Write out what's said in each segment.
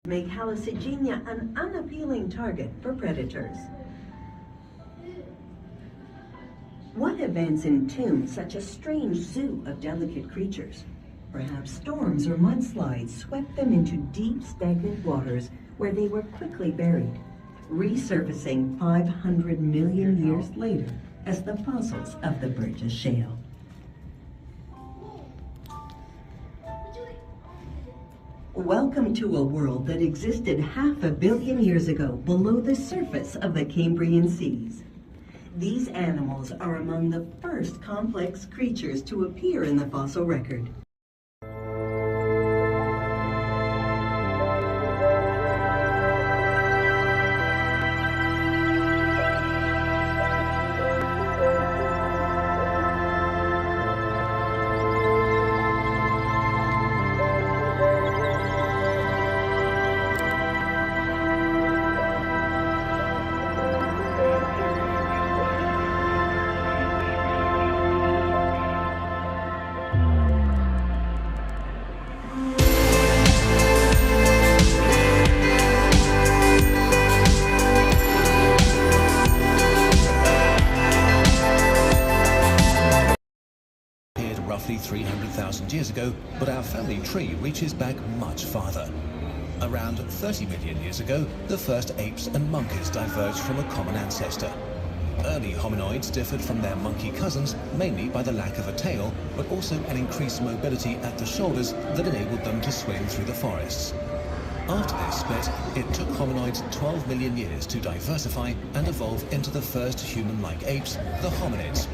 Make hallucigenia an unappealing target for predators. What events entomb such a strange zoo of delicate creatures? Perhaps storms or mudslides swept them into deep, stagnant waters where they were quickly buried, resurfacing 500 million years later as the fossils of the Burgess Shale. Welcome to a world that existed 500 million years ago below the surface of the Cambrian seas. These animals are among the first complex creatures to appear in the fossil record. Roughly 300,000 years ago, but our family tree reaches back much farther. Around 30 million years ago, the first apes and monkeys diverged from a common ancestor. Early hominoids differed from their monkey cousins mainly by the lack of a tail, but also an increased mobility at the shoulders that enabled them to swing through the forests. After this split, it took hominoids 12 million years to diversify and evolve into the first human-like apes, the hominids.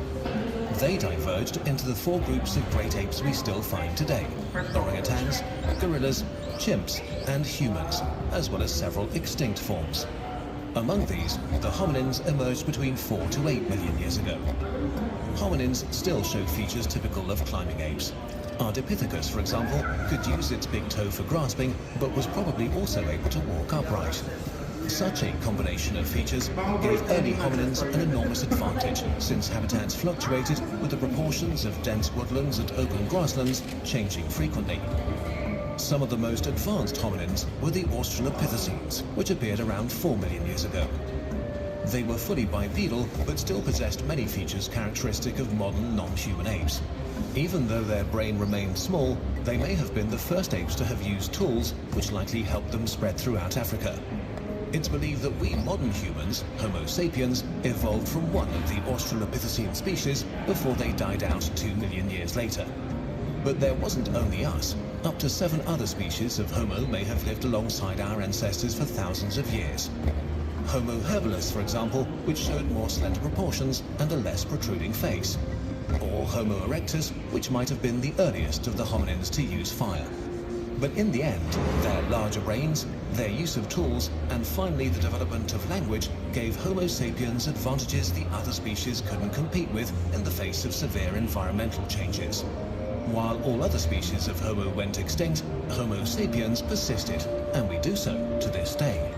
They diverged into the four groups of great apes we still find today: orangutans, gorillas, chimps, and humans, as well as several extinct forms. Among these, the hominins emerged between 4 to 8 million years ago. Hominins still show features typical of climbing apes. Ardipithecus, for example, could use its big toe for grasping, but was probably also able to walk upright. Such a combination of features gave early hominins an enormous advantage, since habitats fluctuated with the proportions of dense woodlands and open grasslands changing frequently. Some of the most advanced hominins were the Australopithecines, which appeared around 4 million years ago. They were fully bipedal, but still possessed many features characteristic of modern non-human apes. Even though their brain remained small, they may have been the first apes to have used tools, which likely helped them spread throughout Africa. It's believed that we modern humans, Homo sapiens, evolved from one of the Australopithecine species before they died out 2 million years later. But there wasn't only us. Up to 7 other species of Homo may have lived alongside our ancestors for thousands of years. Homo habilis, for example, which showed more slender proportions and a less protruding face. Or Homo erectus, which might have been the earliest of the hominins to use fire. But in the end, their larger brains, their use of tools, and finally the development of language gave Homo sapiens advantages the other species couldn't compete with in the face of severe environmental changes. While all other species of Homo went extinct, Homo sapiens persisted, and we do so to this day.